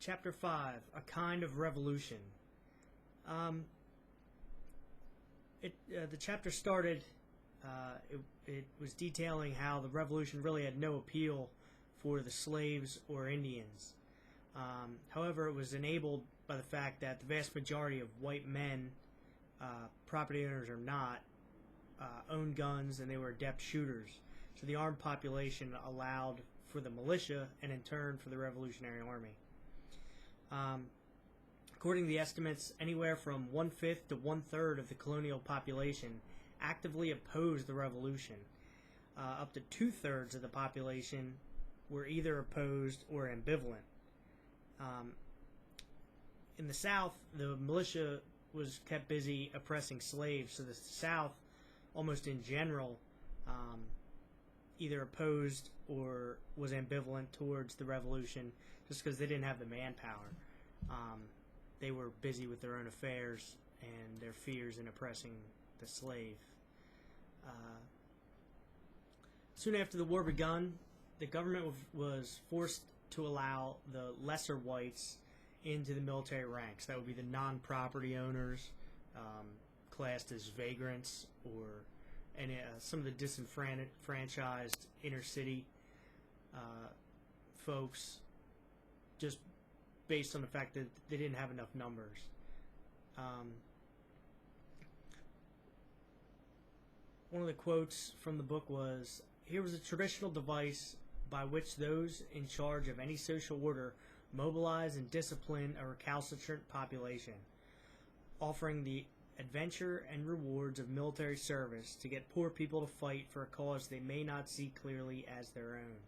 Chapter 5, A Kind of Revolution. The chapter started, it was detailing how the revolution really had no appeal for the slaves or Indians. However, it was enabled by the fact that the vast majority of white men, property owners or not, owned guns and they were adept shooters. So the armed population allowed for the militia and in turn for the Revolutionary Army. According to the estimates, anywhere from 1/5 to 1/3 of the colonial population actively opposed the revolution. Up to 2/3 of the population were either opposed or ambivalent. In the South, the militia was kept busy oppressing slaves, so the South, almost in general, either opposed or was ambivalent towards the revolution just because they didn't have the manpower. They were busy with their own affairs and their fears in oppressing the slave. Soon after the war begun, the government was forced to allow the lesser whites into the military ranks. That would be the non-property owners, classed as vagrants, and some of the disenfranchised inner city folks, just based on the fact that they didn't have enough numbers. One of the quotes from the book was, "Here was a traditional device by which those in charge of any social order mobilize and discipline a recalcitrant population, offering the adventure and rewards of military service to get poor people to fight for a cause they may not see clearly as their own,"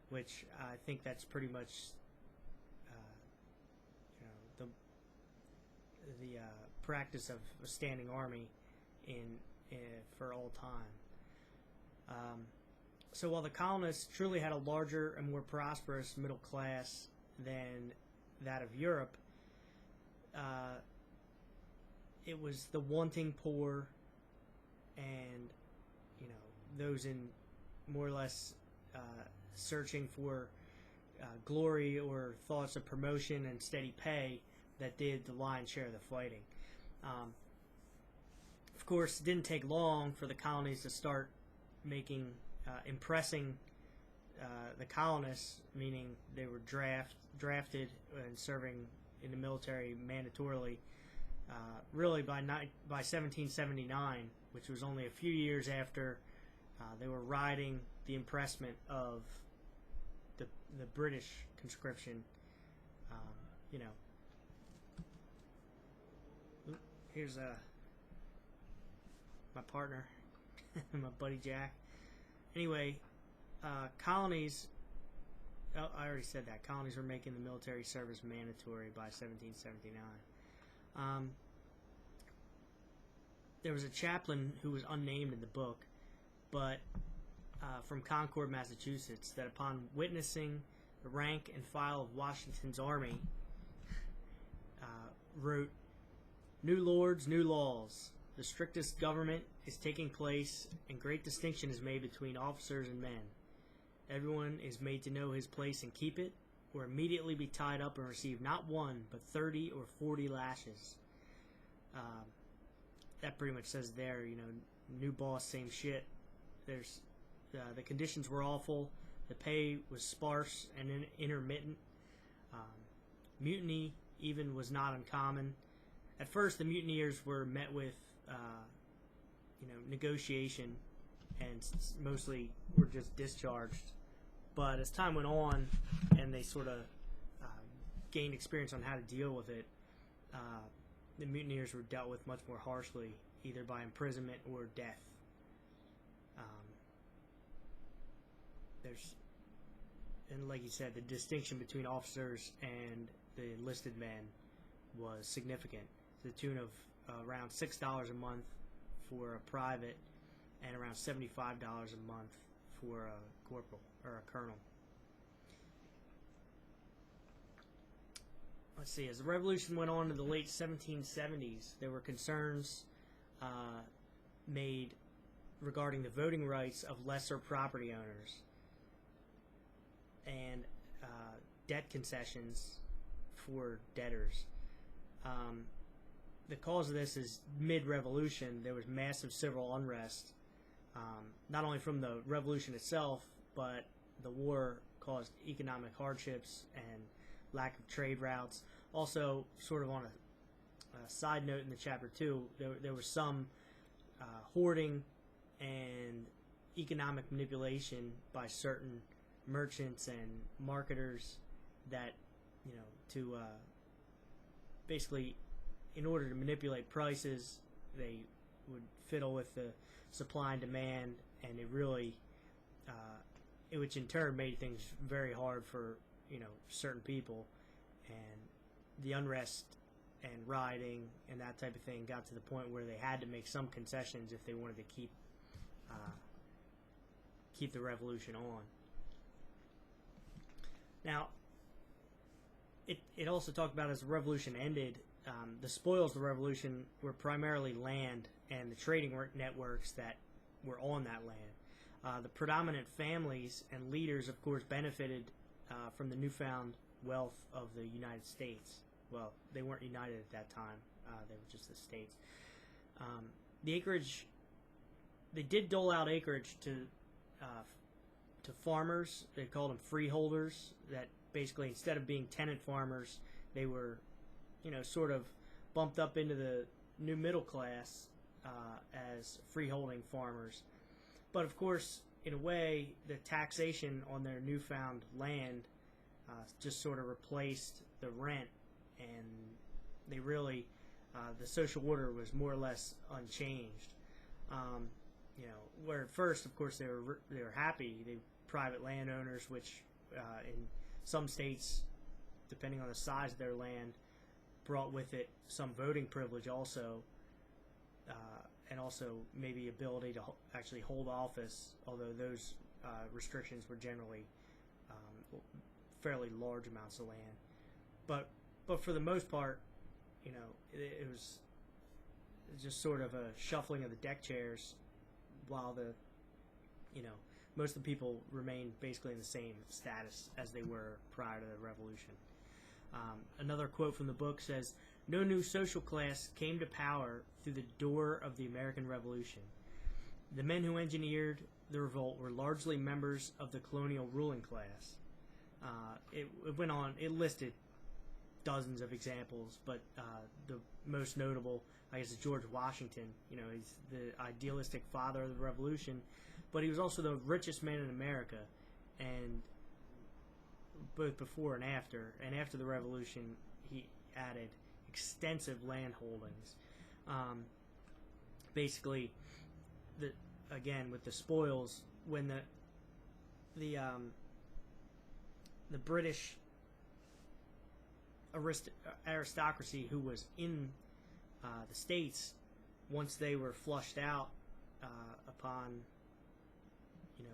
which I think that's pretty much the practice of a standing army for all time. So while the colonists truly had a larger and more prosperous middle class than that of Europe, it was the wanting poor and those in more or less searching for glory or thoughts of promotion and steady pay that did the lion's share of the fighting. Of course, it didn't take long for the colonies to start impressing the colonists, meaning they were drafted and serving in the military mandatorily. Really by 1779, which was only a few years after they were riding the impressment of the British conscription. Here's my partner, my buddy Jack. Anyway, colonies, I already said that, colonies were making the military service mandatory by 1779. There was a chaplain who was unnamed in the book, but from Concord, Massachusetts, that upon witnessing the rank and file of Washington's army, wrote, "New lords, new laws. The strictest government is taking place, and great distinction is made between officers and men. Everyone is made to know his place and keep it, or immediately be tied up and receive not 1, but 30 or 40 lashes." That pretty much says there, new boss, same shit. The conditions were awful. The pay was sparse and intermittent. Mutiny even was not uncommon. At first, the mutineers were met with, negotiation, and mostly were just discharged. But as time went on, and they sort of gained experience on how to deal with it, the mutineers were dealt with much more harshly, either by imprisonment or death. And like you said, the distinction between officers and the enlisted men was significant, to the tune of around $6 a month for a private and around $75 a month for a corporal or a colonel. Let's see, as the revolution went on in the late 1770s, there were concerns made regarding the voting rights of lesser property owners and debt concessions for debtors. The cause of this is mid-revolution. There was massive civil unrest, not only from the revolution itself, but the war caused economic hardships and lack of trade routes. Also, sort of on a side note in the chapter 2, there was some hoarding and economic manipulation by certain merchants and marketers that, to basically, in order to manipulate prices, they would fiddle with the supply and demand, and it really, which in turn made things very hard for, certain people, and the unrest and rioting and that type of thing got to the point where they had to make some concessions if they wanted to keep the revolution on. Now, it also talked about as the revolution ended, the spoils of the revolution were primarily land and the trading networks that were on that land. The predominant families and leaders, of course, benefited from the newfound wealth of the United States. Well, they weren't united at that time. They were just the states. The acreage, they did dole out acreage to farmers. They called them freeholders, that basically instead of being tenant farmers, they were, sort of bumped up into the new middle class as freeholding farmers. But of course, in a way, the taxation on their newfound land just sort of replaced the rent, and they really, the social order was more or less unchanged. Where at first, of course, they were happy. They private landowners, which in some states, depending on the size of their land, brought with it some voting privilege also, and also maybe ability to actually hold office, although those restrictions were generally fairly large amounts of land. But for the most part, it was just sort of a shuffling of the deck chairs, while most of the people remained basically in the same status as they were prior to the revolution. Another quote from the book says, "No new social class came to power through the door of the American Revolution. The men who engineered the revolt were largely members of the colonial ruling class." It went on, it listed dozens of examples, but the most notable, I guess, is George Washington. He's the idealistic father of the revolution, but he was also the richest man in America, and both before and after. And after the revolution, he added extensive land holdings. Basically, again with the spoils, when the British aristocracy who was in the States, once they were flushed out upon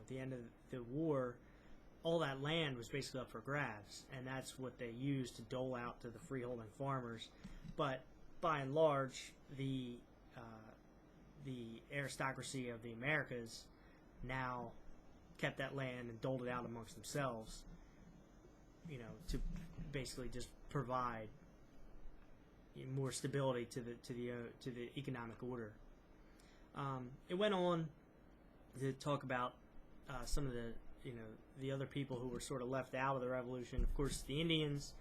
the end of the war, all that land was basically up for grabs, and that's what they used to dole out to the freeholding farmers. But by and large, the aristocracy of the Americas now kept that land and doled it out amongst themselves, to basically just provide more stability to the economic order. It went on to talk about some of the other people who were sort of left out of the revolution. Of course, the Indians.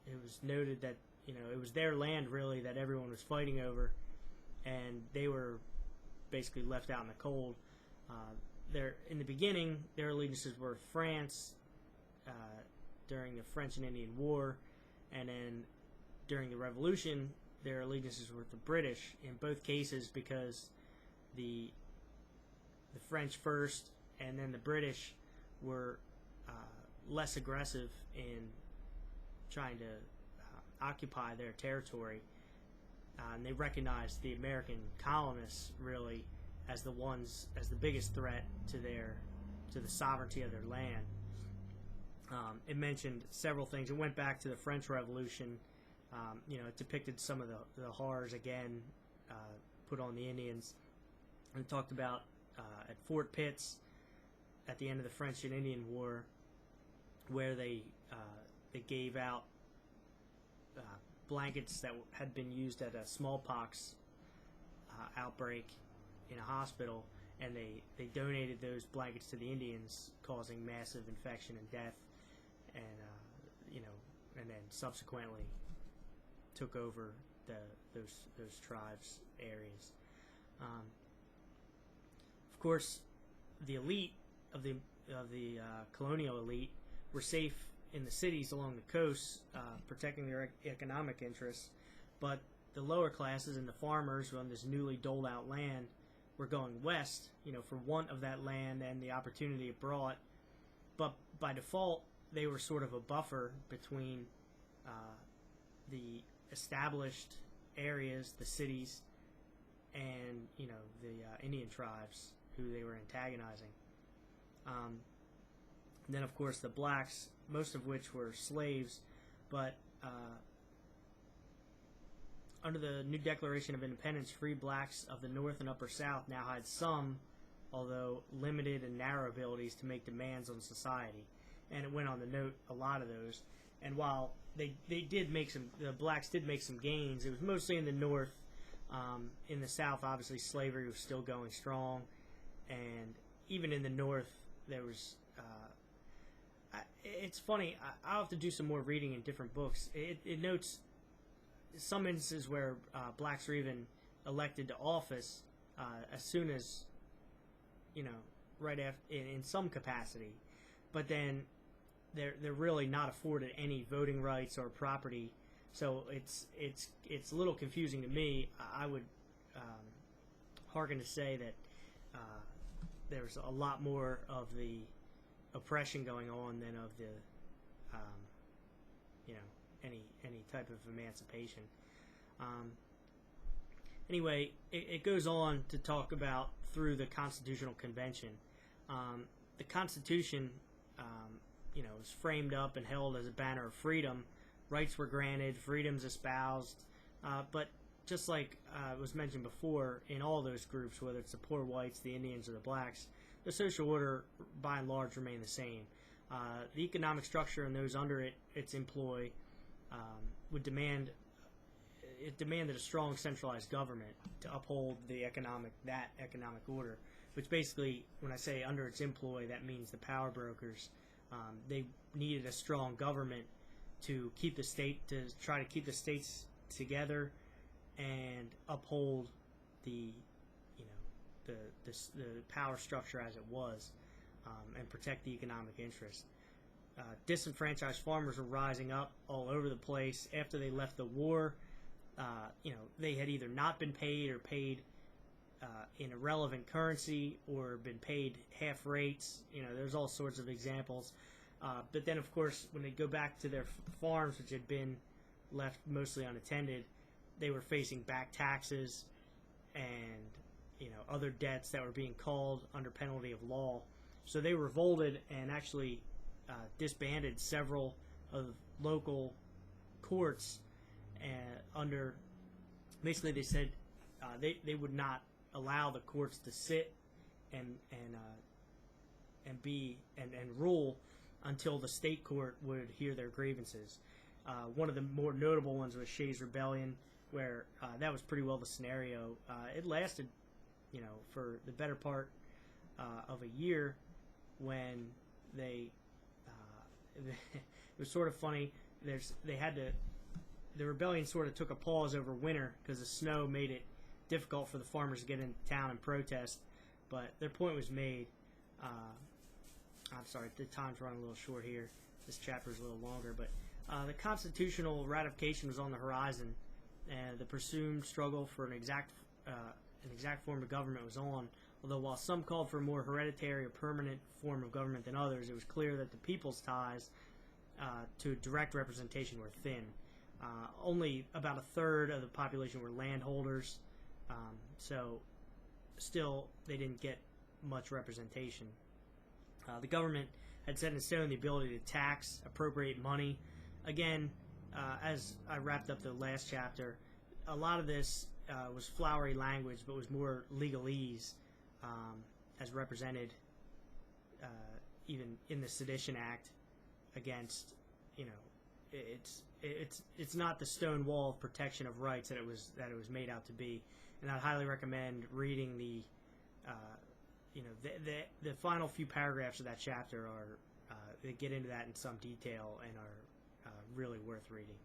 It was noted that it was their land really that everyone was fighting over, and they were basically left out in the cold. In the beginning, their allegiances were France during the French and Indian War, and then during the Revolution, their allegiances were with the British. In both cases, because the French first, and then the British were less aggressive in trying to occupy their territory, and they recognized the American colonists really as the biggest threat to the sovereignty of their land. It mentioned several things. It went back to the French Revolution. It depicted some of the horrors again put on the Indians. And it talked about at Fort Pitts at the end of the French and Indian War, where they gave out blankets that had been used at a smallpox outbreak in a hospital, and they donated those blankets to the Indians, causing massive infection and death, and and then subsequently took over those tribes areas. Of course, the elite of the colonial elite were safe in the cities along the coast, protecting their economic interests, but the lower classes and the farmers who on this newly doled out land were going west, for want of that land and the opportunity it brought. But by default, they were sort of a buffer between the established areas, the cities, and the Indian tribes who they were antagonizing. And then, of course, the blacks, most of which were slaves, but under the new Declaration of Independence, free blacks of the North and Upper South now had some, although limited and narrow, abilities to make demands on society. And it went on to note a lot of those. And while the blacks did make some gains, it was mostly in the North. In the South, obviously, slavery was still going strong. And even in the North, there was... it's funny, I'll have to do some more reading in different books. It notes some instances where blacks were even elected to office as soon as, right after, in some capacity. But then they're really not afforded any voting rights or property. So it's a little confusing to me. I would hearken to say that there's a lot more of the oppression going on than of the any type of emancipation. Anyway, it goes on to talk about through the Constitutional Convention. The Constitution was framed up and held as a banner of freedom. Rights were granted, freedoms espoused, but just like was mentioned before, in all those groups, whether it's the poor whites, the Indians, or the blacks, the social order, by and large, remained the same. The economic structure and those under its employ demanded a strong centralized government to uphold that economic order. Which basically, when I say under its employ, that means the power brokers. They needed a strong government to try to keep the states together and uphold the power structure as it was, and protect the economic interest. Disenfranchised farmers were rising up all over the place after they left the war. They had either not been paid or paid in irrelevant currency, or been paid half rates. There's all sorts of examples. But then, of course, when they go back to their farms, which had been left mostly unattended, they were facing back taxes and other debts that were being called under penalty of law. So they revolted and actually disbanded several of local courts, and basically they said they would not allow the courts to sit and rule until the state court would hear their grievances. One of the more notable ones was Shays' Rebellion, where that was pretty well the scenario. It lasted, for the better part of a year, when it was sort of funny. The rebellion sort of took a pause over winter because the snow made it difficult for the farmers to get into town and protest, but their point was made. I'm sorry, the time's running a little short here. This chapter is a little longer, but the constitutional ratification was on the horizon, and the presumed struggle for an exact form of government was on. Although while some called for a more hereditary or permanent form of government than others, it was clear that the people's ties to direct representation were thin. Only about a third of the population were landholders, so still they didn't get much representation. The government had set in stone the ability to tax, appropriate money. Again, as I wrapped up the last chapter, a lot of this was flowery language, but was more legalese, as represented even in the Sedition Act, against, you know, it's not the stone wall of protection of rights that it was made out to be. And I'd highly recommend reading the final few paragraphs of that chapter are they get into that in some detail and are really worth reading.